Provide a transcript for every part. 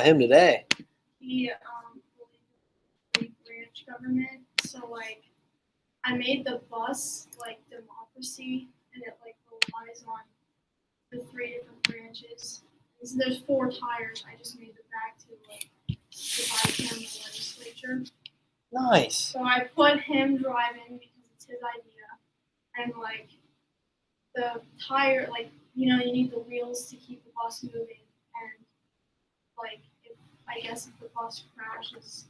him today. He believed in branch government. So like, I made the bus like democracy, and it like relies on the 3 different branches. And so there's 4 tires. I just made the back to like the bicameral legislature. Nice. So I put him driving because it's his idea, and like the tire, like you need the wheels to keep the bus moving, and like I guess if the bus crashes,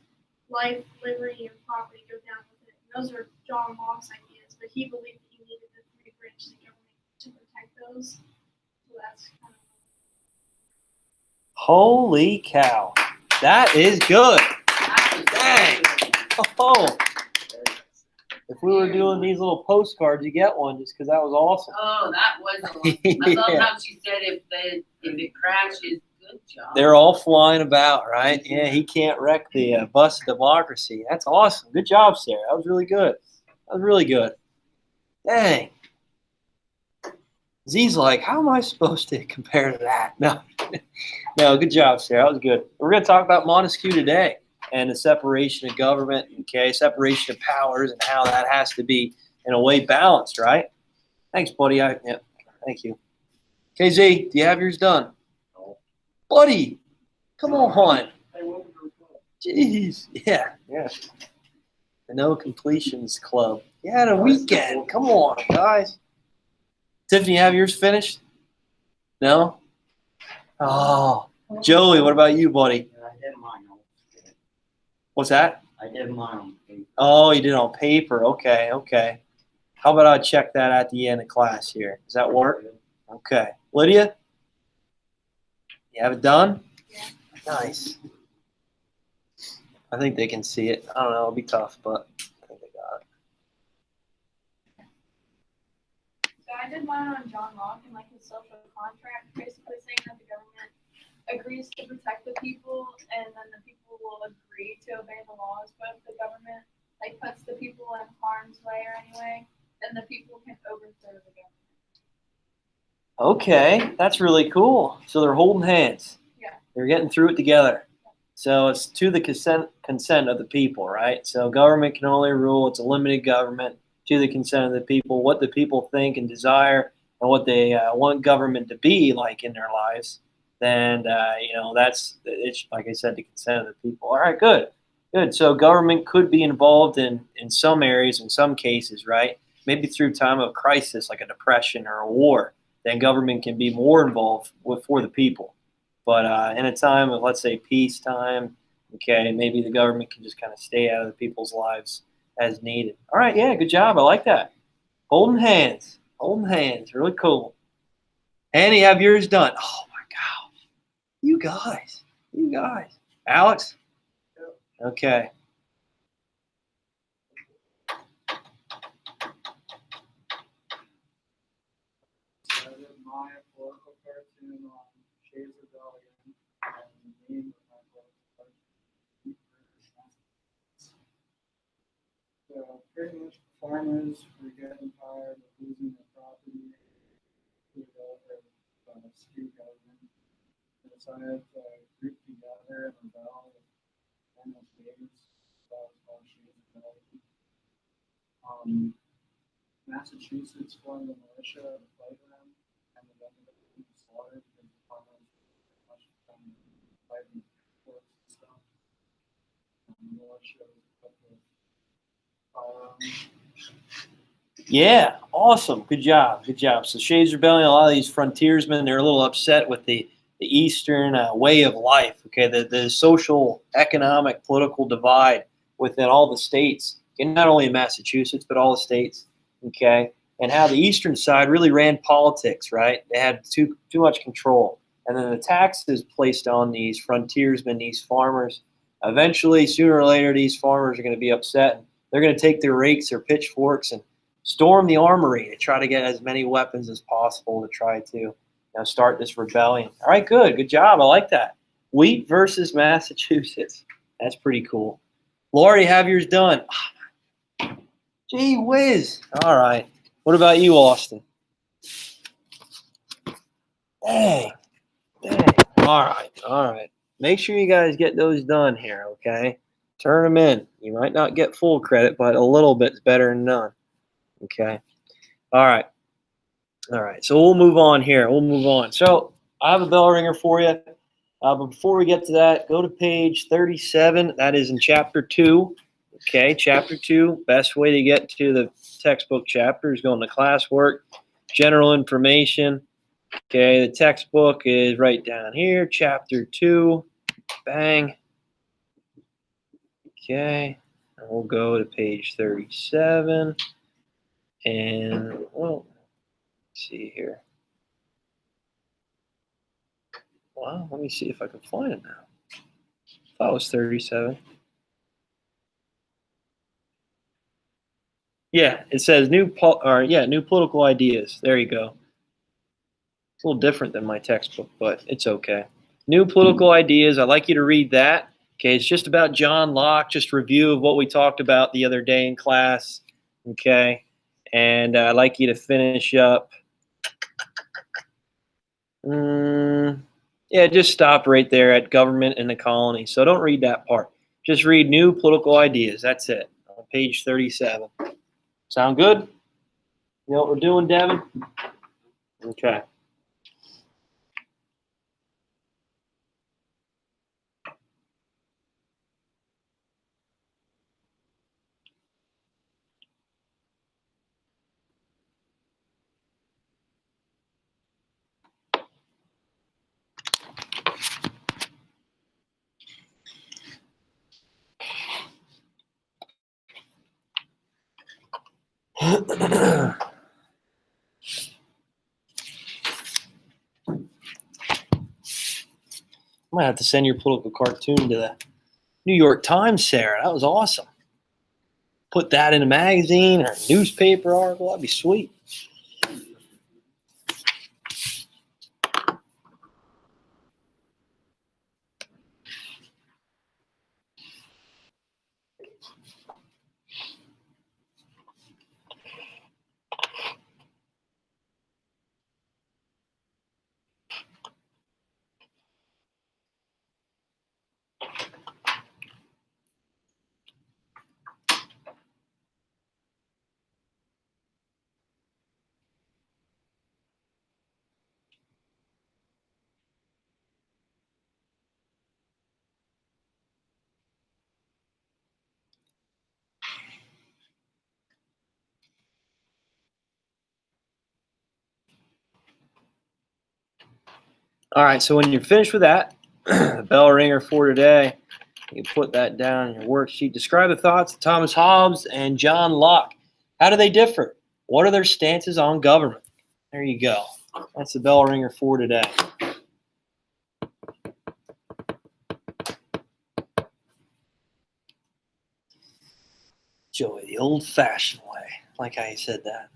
life, liberty, and property go down with it. And those are John Locke's ideas, but he believed that you needed the 3 branches of government to protect those. So that's kind of. Holy cow. That is good. Dang. Oh. If we were doing these little postcards, you get one just because that was awesome. Oh, that was awesome. I love how she said if it crashes, good job. They're all flying about, right? Yeah, he can't wreck the bus of democracy. That's awesome. Good job, Sarah. That was really good. That was really good. Dang. Z's like, how am I supposed to compare to that? No, good job, Sarah. That was good. We're going to talk about Montesquieu today and the separation of government, okay, separation of powers and how that has to be, in a way, balanced, right? Thanks, buddy. Yeah, thank you. Okay, Z, do you have yours done? No. Buddy, come on. Jeez. Yeah. The No Completions Club. You had a weekend. Come on, guys. Tiffany, you have yours finished? No? Oh. Joey, what about you, buddy? I did mine. What's that? I did mine on paper. Oh, you did it on paper. Okay. How about I check that at the end of class here? Does that work? Okay. Lydia? You have it done? Yeah. Nice. I think they can see it. I don't know. It'll be tough, but I think they got it. So I did mine on John Locke and like his social contract, basically saying that the government agrees to protect the people, and then the people will agree to obey the laws. But if the government like puts the people in harm's way or anyway, then the people can overthrow the government. Okay, that's really cool. So they're holding hands. Yeah. They're getting through it together. So it's to the consent of the people, right? So government can only rule. It's a limited government to the consent of the people, what the people think and desire, and what they want government to be like in their lives. Then, it's, like I said, the consent of the people. All right, good. So government could be involved in some areas, in some cases, right? Maybe through time of crisis, like a depression or a war, then government can be more involved for the people. But in a time of, let's say, peacetime, okay, maybe the government can just kind of stay out of the people's lives as needed. All right, yeah, good job. I like that. Holding hands, really cool. And you have yours done. Oh my gosh, you guys. Alex? Okay. I did my political cartoon on Shays Rebellion, and the name of my political cartoon. So pretty much farmers were getting tired of losing their property to the state government. They decided to group together and rebel with formal Shays. That was called Shays Rebellion. Massachusetts formed a militia to fight them, and they ended up being slaughtered because the farmers pretty much become fighting force and stuff. The militia was put with firearms. Yeah, awesome. Good job. So Shays Rebellion, a lot of these frontiersmen, they're a little upset with the Eastern way of life, okay, the social, economic, political divide within all the states, and not only in Massachusetts, but all the states, okay, and how the Eastern side really ran politics, right? They had too much control. And then the taxes placed on these frontiersmen, these farmers, eventually, sooner or later, these farmers are going to be upset. They're going to take their rakes or pitchforks and storm the armory to try to get as many weapons as possible to try to start this rebellion. All right, good job. I like that. Wheat versus Massachusetts. That's pretty cool. Laura, you have yours done. Oh, gee whiz. All right. What about you, Austin? Dang. All right. make sure you guys get those done here, okay? Turn them in. You might not get full credit, but a little bit's better than none. Okay. All right. All right. So we'll move on here. We'll move on. So I have a bell ringer for you. But before we get to that, go to page 37. That is in chapter 2. Okay, chapter 2. Best way to get to the textbook chapter is going to classwork, general information. Okay, the textbook is right down here, chapter 2. Bang. Okay, and we'll go to page 37. And, well, let's see here. Well, let me see if I can find it now. I thought it was 37. Yeah, it says new political ideas. There you go. It's a little different than my textbook, but it's okay. New political ideas. I'd like you to read that. Okay, it's just about John Locke, just review of what we talked about the other day in class. Okay, and I'd like you to finish up. Yeah, just stop right there at government and the colony. So don't read that part. Just read new political ideas. That's it. On page 37. Sound good? You know what we're doing, Devin? Okay. I might have to send your political cartoon to the New York Times, Sarah. That was awesome. Put that in a magazine or a newspaper article. That'd be sweet. All right, so when you're finished with that, the bell ringer for today, you can put that down in your worksheet. Describe the thoughts of Thomas Hobbes and John Locke. How do they differ? What are their stances on government? There you go. That's the bell ringer for today. Joey, the old-fashioned way. Like how you said that.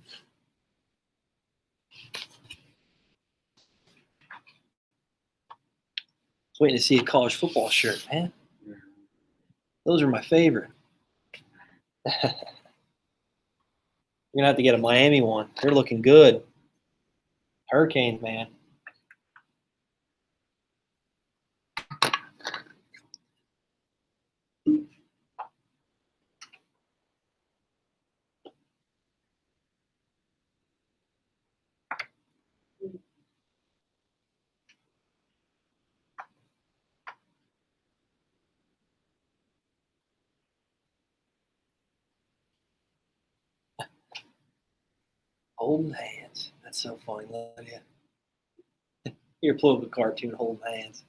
I was waiting to see a college football shirt, man. Those are my favorite. You're going to have to get a Miami one. They're looking good. Hurricanes, man. Holding hands. That's so funny, Lydia. Your political cartoon holding hands.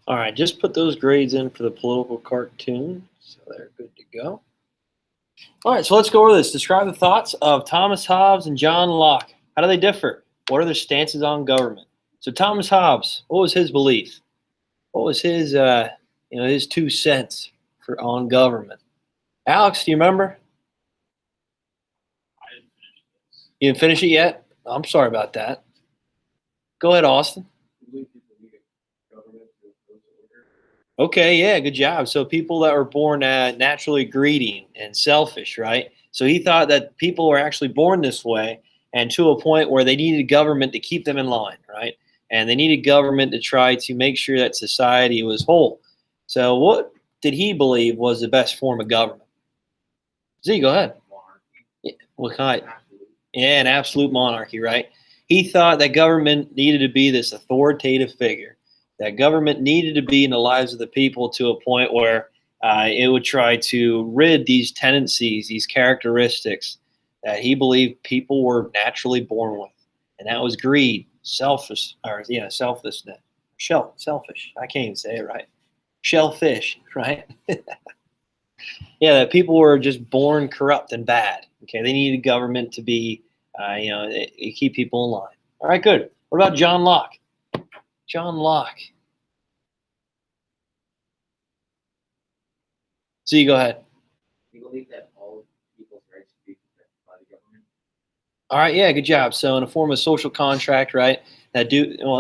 All right, just put those grades in for the political cartoon, so they're good to go. All right, so let's go over this. Describe the thoughts of Thomas Hobbes and John Locke. How do they differ? What are their stances on government? So Thomas Hobbes, what was his belief? What was his, his 2 cents on government? Alex, do you remember? I didn't finish this. You didn't finish it yet? I'm sorry about that. Go ahead, Austin. I believe people need a government to impose order. Okay, yeah, good job. So people that were born naturally greedy and selfish, right? So he thought that people were actually born this way and to a point where they needed government to keep them in line, right? And they needed government to try to make sure that society was whole. So what did he believe was the best form of government? Z, go ahead. Monarchy. Yeah, what kind? Absolute. Yeah, an absolute monarchy, right? He thought that government needed to be this authoritative figure, that government needed to be in the lives of the people to a point where it would try to rid these tendencies, these characteristics that he believed people were naturally born with. And that was greed, selfishness. Selfish. I can't even say it right. Shellfish, right? Yeah, that people were just born corrupt and bad. Okay, they needed government to be, keep people in line. All right, good. What about John Locke? John Locke. So you go ahead. You believe that all people's rights should be protected by the government? All right, yeah, good job. So in a form of social contract, right?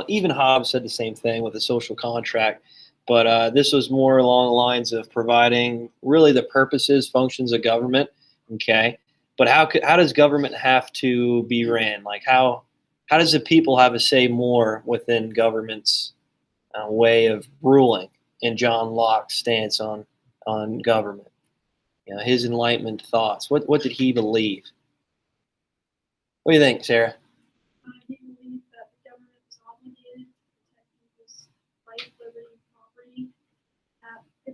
Even Hobbes said the same thing with a social contract, but this was more along the lines of providing really the purposes, functions of government. Okay, but how does government have to be ran? Like how does the people have a say more within government's way of ruling? In John Locke's stance on government, his Enlightenment thoughts. What did he believe? What do you think, Sarah? He believed that the government was obligated to protect people's life, liberty, and property.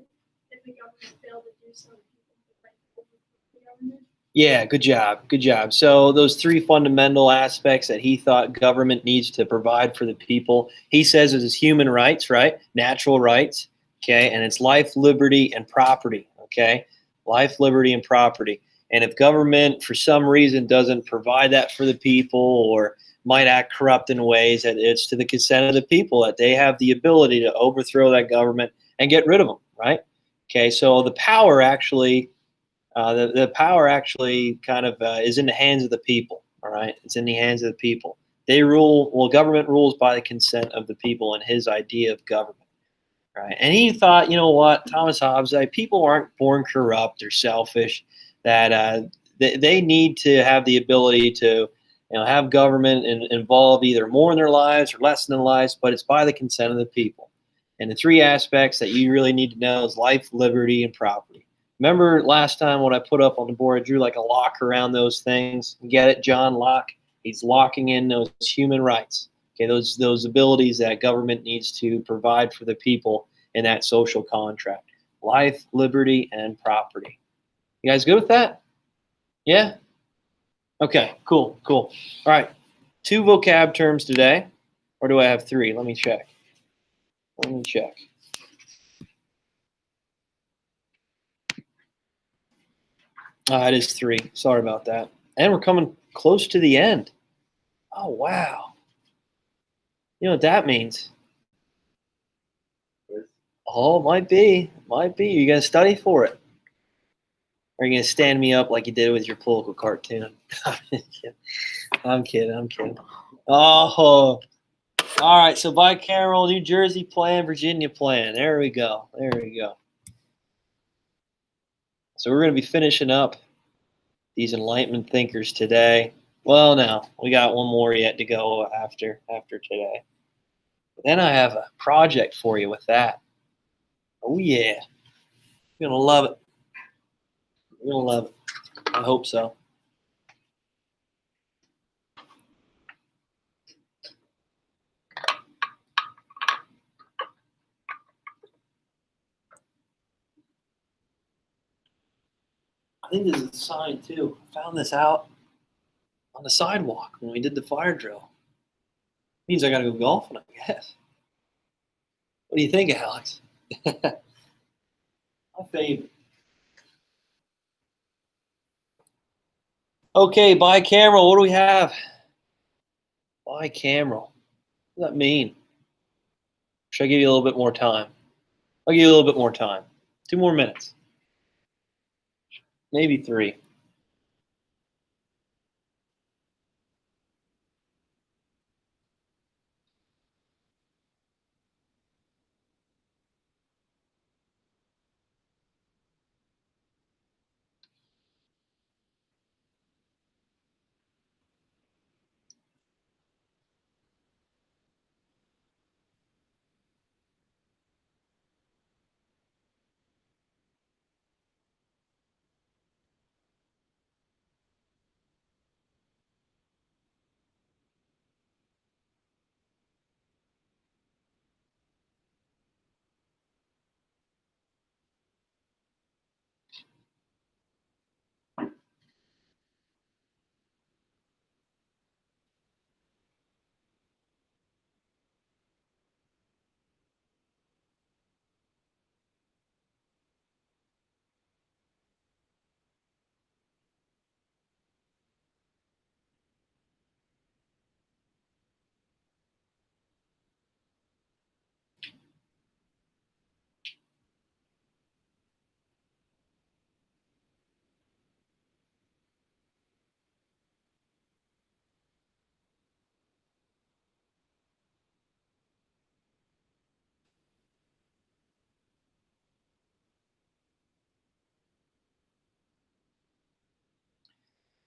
If the government failed to do so, the people would fight the government. Yeah, good job. Good job. So those 3 fundamental aspects that he thought government needs to provide for the people, he says is human rights, right? Natural rights, okay? And it's life, liberty, and property, okay? Life, liberty, and property. And if government, for some reason, doesn't provide that for the people or might act corrupt in ways, that it's to the consent of the people that they have the ability to overthrow that government and get rid of them, right? Okay, so the power actually the power actually kind of is in the hands of the people. All right, it's in the hands of the people. They rule. Well, government rules by the consent of the people, and his idea of government. Right, and he thought, you know what, Thomas Hobbes, that people aren't born corrupt or selfish. That they need to have the ability to, have government involve either more in their lives or less in their lives, but it's by the consent of the people. And the 3 aspects that you really need to know is life, liberty, and property. Remember last time when I put up on the board, I drew like a lock around those things. You get it? John Locke. He's locking in those human rights. Okay, those abilities that government needs to provide for the people in that social contract. Life, liberty, and property. You guys good with that? Yeah? Okay, cool. All right, 2 vocab terms today. Or do I have 3? Let me check. It is 3. Sorry about that. And we're coming close to the end. Oh, wow. You know what that means? Oh, it might be. You going to study for it? Or are you going to stand me up like you did with your political cartoon? I'm kidding. Oh, all right. So bicameral, New Jersey plan, Virginia plan. There we go. So we're going to be finishing up these Enlightenment thinkers today. Well, no, we got one more yet to go after today. But then I have a project for you with that. Oh yeah, you're gonna love it. I hope so. I think this is a sign too. I found this out on the sidewalk when we did the fire drill. Means I gotta go golfing, I guess. What do you think, Alex? My favorite. Okay, bicameral. What do we have? Bicameral. What does that mean? Should I give you a little bit more time? I'll give you a little bit more time. 2 more minutes. Maybe 3.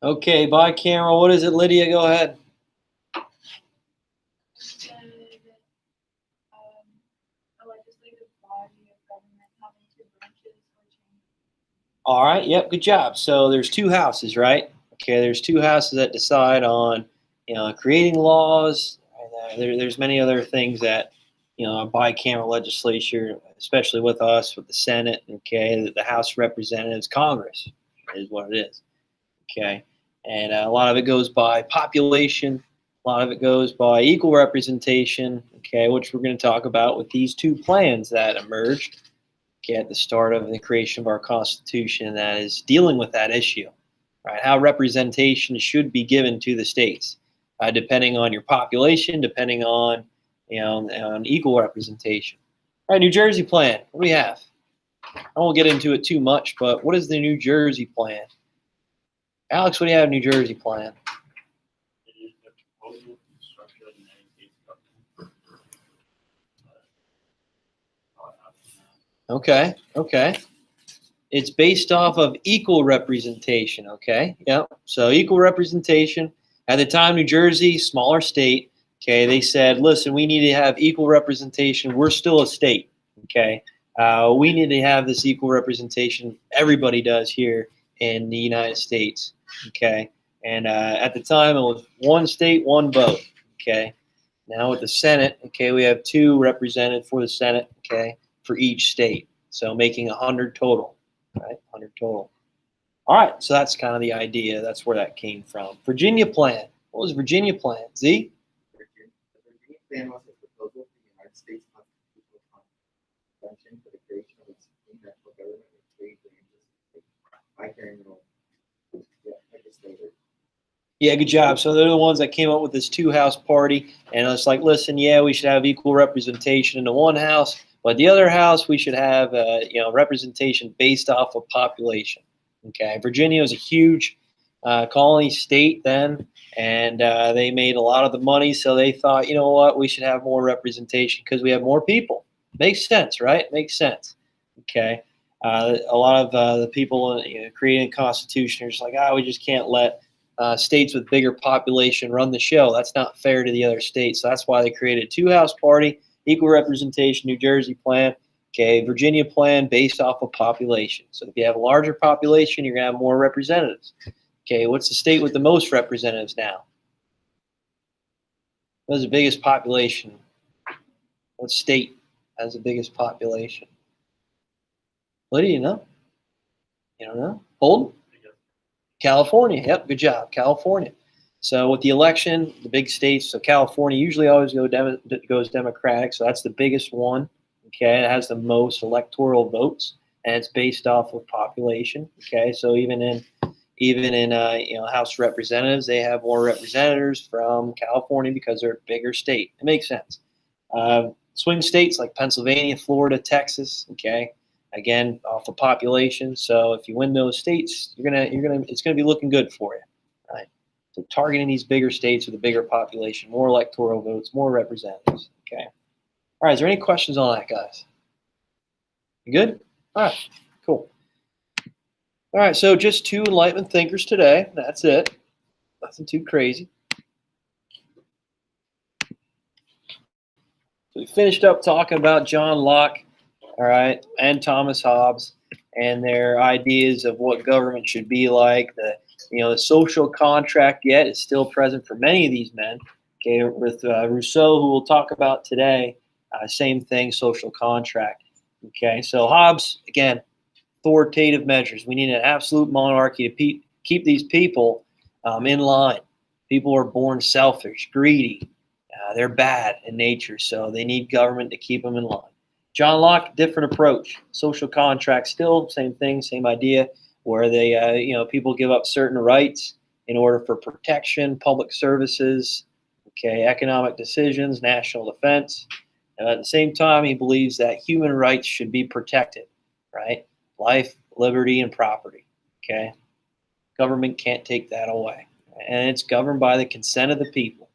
Okay, bicameral. What is it, Lydia? Go ahead. Said, a legislative body of government having 2 branches or chambers. All right. Yep. Good job. So there's 2 houses, right? Okay. There's 2 houses that decide on, creating laws. And, there's many other things that, a bicameral legislature, especially with us, with the Senate. Okay, the House of Representatives, Congress is what it is. Okay, and a lot of it goes by population. A lot of it goes by equal representation. Okay, which we're going to talk about with these 2 plans that emerged. Okay, at the start of the creation of our Constitution, that is dealing with that issue, right? How representation should be given to the states, depending on your population, depending on on equal representation. All right, New Jersey plan. What do we have? I won't get into it too much, but what is the New Jersey plan? Alex, what do you have? New Jersey plan. Okay. Okay. It's based off of equal representation. Okay. Yep. So equal representation. At the time, New Jersey, smaller state. Okay. They said, listen, we need to have equal representation. We're still a state. Okay. We need to have this equal representation. Everybody does here in the United States. Okay. And at the time, it was 1 state, 1 vote. Okay. Now with the Senate, okay, we have 2 represented for the Senate. Okay, for each state. So making 100 total. Right, 100 total. All right, so that's kind of the idea. That's where that came from. Virginia plan. What was Virginia plan? Z? The Virginia plan was a proposal for the United States Constitutional Convention for the creation of a supreme national government with 3 branches, bicameral legislature. Yeah, good job. So they're the ones that came up with this 2-house party, and it's like, listen, yeah, we should have equal representation in the 1 house, but the other house we should have, representation based off of population. Okay, Virginia was a huge colony state then, and they made a lot of the money, so they thought, you know what, we should have more representation because we have more people. Makes sense, right? Makes sense. Okay, a lot of the people creating the Constitution are just like, we just can't let states with bigger population run the show. That's not fair to the other states. So that's why they created 2-house party, equal representation, New Jersey plan. Okay, Virginia plan based off of population. So if you have a larger population, you're going to have more representatives. Okay, what's the state with the most representatives now? What's the biggest population? What state has the biggest population? What do you know? You don't know? Holden? California. Yep, good job. California. So with the election, the big states, so California usually always goes Democratic, so that's the biggest one. Okay, it has the most electoral votes, and it's based off of population. Okay, so even in House of Representatives, they have more representatives from California because they're a bigger state. It makes sense. Swing states like Pennsylvania, Florida, Texas. Okay, again off of population. So if you win those states, it's gonna be looking good for you, right? So targeting these bigger states with a bigger population, more electoral votes, more representatives. Okay. All right. Is there any questions on that, guys? You good? All right. Cool. All right. So just 2 Enlightenment thinkers today. That's it. Nothing too crazy. So we finished up talking about John Locke, all right, and Thomas Hobbes and their ideas of what government should be like. The social contract yet is still present for many of these men. Okay, with Rousseau, who we'll talk about today, same thing, social contract. Okay, so Hobbes, again, authoritative measures. We need an absolute monarchy to keep these people in line. People are born selfish, greedy. They're bad in nature, so they need government to keep them in line. John Locke, different approach. Social contract, still same thing, same idea, where people give up certain rights in order for protection, public services, okay, economic decisions, national defense. At the same time, he believes that human rights should be protected, right? Life, liberty, and property. Okay, government can't take that away, and it's governed by the consent of the people.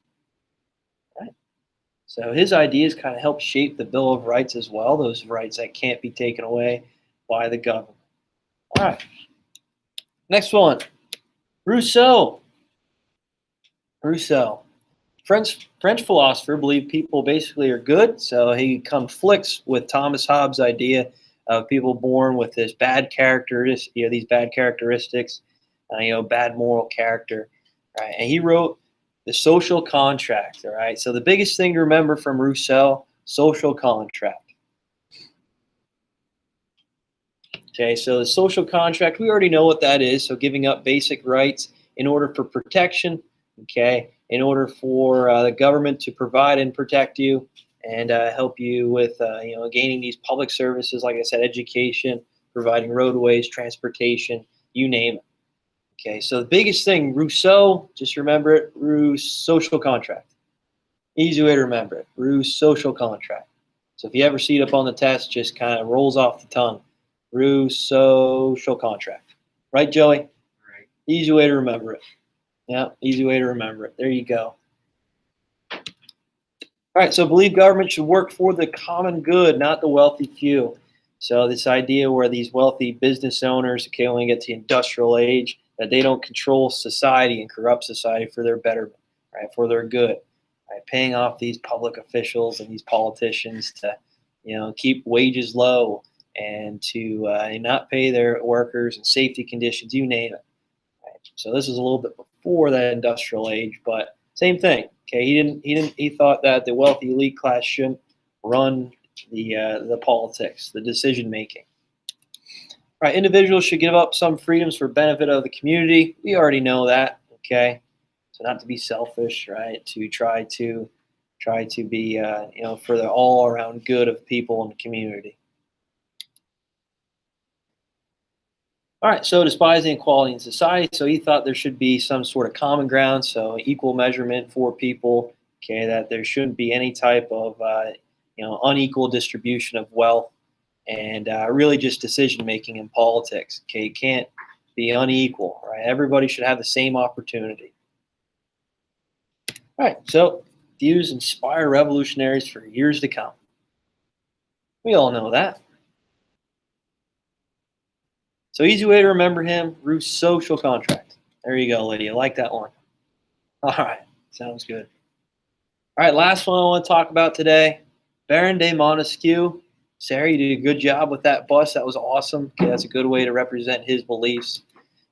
So his ideas kind of help shape the Bill of Rights as well, those rights that can't be taken away by the government. All right. Next one, Rousseau. French philosopher, believed people basically are good, so he conflicts with Thomas Hobbes' idea of people born with this bad characteristics, these bad characteristics, bad moral character, right? And he wrote The Social Contract, all right? So the biggest thing to remember from Rousseau, social contract. Okay, so the social contract, we already know what that is. So giving up basic rights in order for protection, okay, in order for the government to provide and protect you and help you with, gaining these public services, like I said, education, providing roadways, transportation, you name it. Okay, so the biggest thing, Rousseau, just remember it, social contract. Easy way to remember it, social contract. So if you ever see it up on the test, just kind of rolls off the tongue. Social contract. Right, Joey? Right. Easy way to remember it. Yeah, easy way to remember it. There you go. All right, so believe government should work for the common good, not the wealthy few. So this idea where these wealthy business owners, okay, only get to the industrial age, that they don't control society and corrupt society for their betterment, right, for their good, right, paying off these public officials and these politicians to, keep wages low and to not pay their workers and safety conditions, you name it. Right? So this is a little bit before that industrial age, but same thing. Okay, he thought that the wealthy elite class shouldn't run the politics, the decision making. Right, individuals should give up some freedoms for benefit of the community. We already know that. Okay, so not to be selfish, right? To try to be for the all around good of people in the community. All right, so despising equality in society. So he thought there should be some sort of common ground, so equal measurement for people. Okay, that there shouldn't be any type of unequal distribution of wealth, and really just decision making in politics. Okay, it can't be unequal. Right, everybody should have the same opportunity. All right, so views inspire revolutionaries for years to come. We all know that. So easy way to remember him, Rousseau social contract. There you go, Lydia. Like that one. All right, sounds good. All right, last one I want to talk about today, Baron de Montesquieu. Sarah, you did a good job with that bust. That was awesome. Okay, that's a good way to represent his beliefs.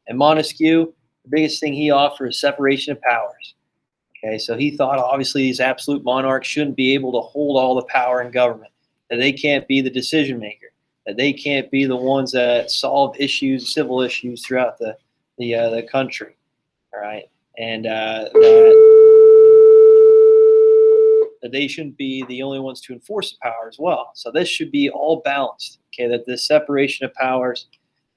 And Montesquieu, the biggest thing he offered is separation of powers. Okay, so he thought obviously these absolute monarchs shouldn't be able to hold all the power in government, that they can't be the decision maker, that they can't be the ones that solve issues, civil issues throughout the country. All right, and that but they shouldn't be the only ones to enforce the power as well. So this should be all balanced. Okay, that this separation of powers,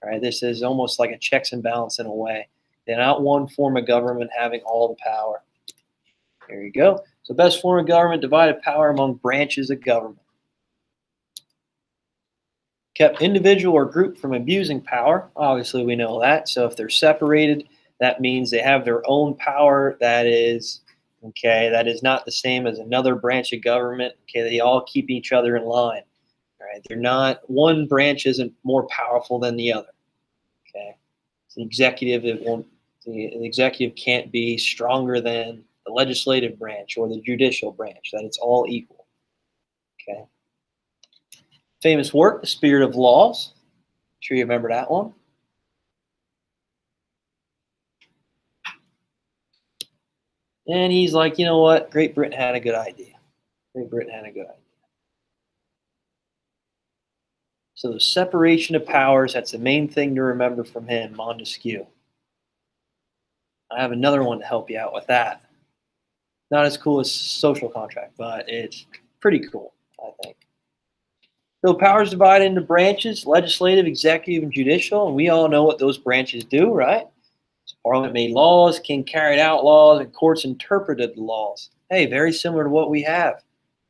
right? This is almost like a checks and balance in a way. They're not one form of government having all the power. There you go. So best form of government, divided power among branches of government. Kept individual or group from abusing power. Obviously, we know that. So if they're separated, that means they have their own power that is, okay, that is not the same as another branch of government. Okay, they all keep each other in line. Right? They're not, one branch isn't more powerful than the other. Okay, the executive, the executive can't be stronger than the legislative branch or the judicial branch. That it's all equal. Okay. Famous work, The Spirit of Laws. I'm sure you remember that one. And he's like, you know what? Great Britain had a good idea. Great Britain had a good idea. So the separation of powers, that's the main thing to remember from him, Montesquieu. I have another one to help you out with that. Not as cool as social contract, but it's pretty cool, I think. So powers divided into branches, legislative, executive, and judicial, and we all know what those branches do, right? So Parliament made laws, King carried out laws, and courts interpreted the laws. Hey, very similar to what we have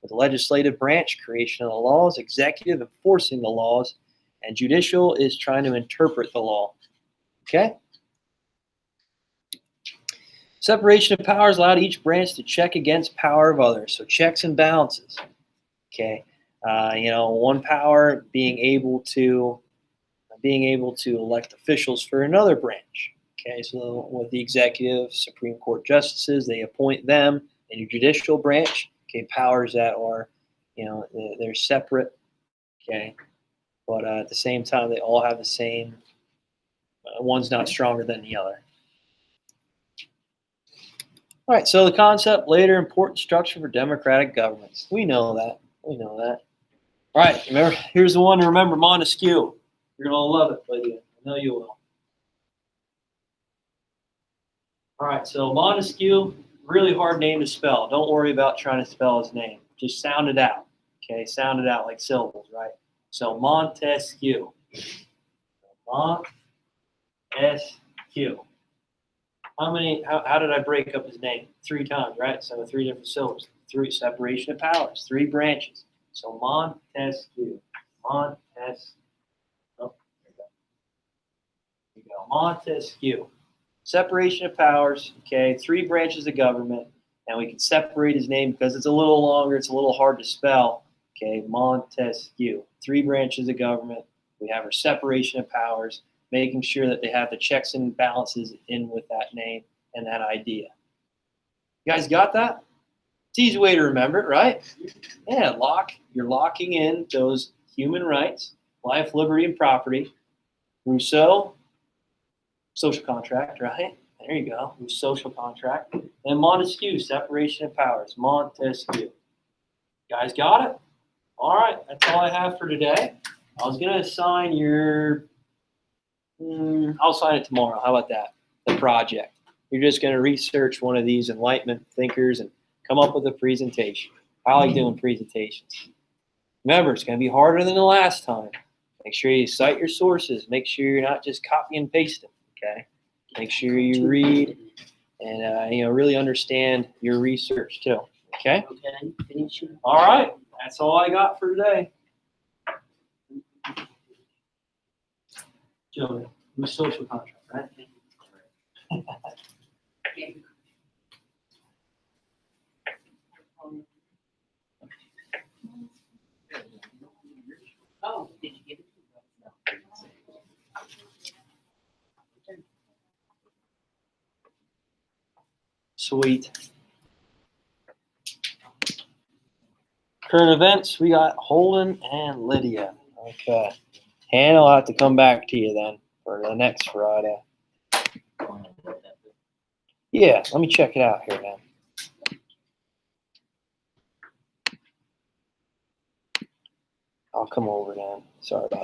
with the legislative branch, creation of the laws, executive enforcing the laws, and judicial is trying to interpret the law. Okay? Separation of powers allowed each branch to check against power of others. So checks and balances. Okay? One power being able to elect officials for another branch. Okay, so with the executive, Supreme Court justices, they appoint them, and your judicial branch, okay, powers that are, they're separate, okay, but at the same time, they all have the same, one's not stronger than the other. All right, so the concept, later important structure for democratic governments. We know that. All right, remember, here's the one to remember, Montesquieu. You're going to love it, buddy. I know you will. All right, so Montesquieu, really hard name to spell. Don't worry about trying to spell his name. Just sound it out, okay? Sound it out like syllables, right? So Montesquieu. Montesquieu. How did I break up his name? 3 times, right? So 3 different syllables. 3, separation of powers, 3 branches. So Montesquieu. Oh, there you go. Montesquieu. Separation of powers, okay, 3 branches of government, and we can separate his name because it's a little longer, it's a little hard to spell, okay, Montesquieu. 3 branches of government, we have our separation of powers, making sure that they have the checks and balances in with that name and that idea. You guys got that? It's an easy way to remember it, right? Yeah, you're locking in those human rights, life, liberty, and property. Rousseau, social contract, right? There you go. Social contract. And Montesquieu, separation of powers. Montesquieu. You guys got it? All right. That's all I have for today. I was going to assign I'll sign it tomorrow. How about that? The project. You're just going to research one of these Enlightenment thinkers and come up with a presentation. I like doing presentations. Remember, it's going to be harder than the last time. Make sure you cite your sources. Make sure you're not just copy and paste them. Okay. Make sure you read and really understand your research too. Okay. Okay, finish it. All right. That's all I got for today. Joey, who's social contract, right? Oh, did you get it? Sweet. Current events, we got Holden and Lydia. Okay. Hannah will have to come back to you then for the next Friday. Yeah, let me check it out here now. I'll come over then. Sorry about that.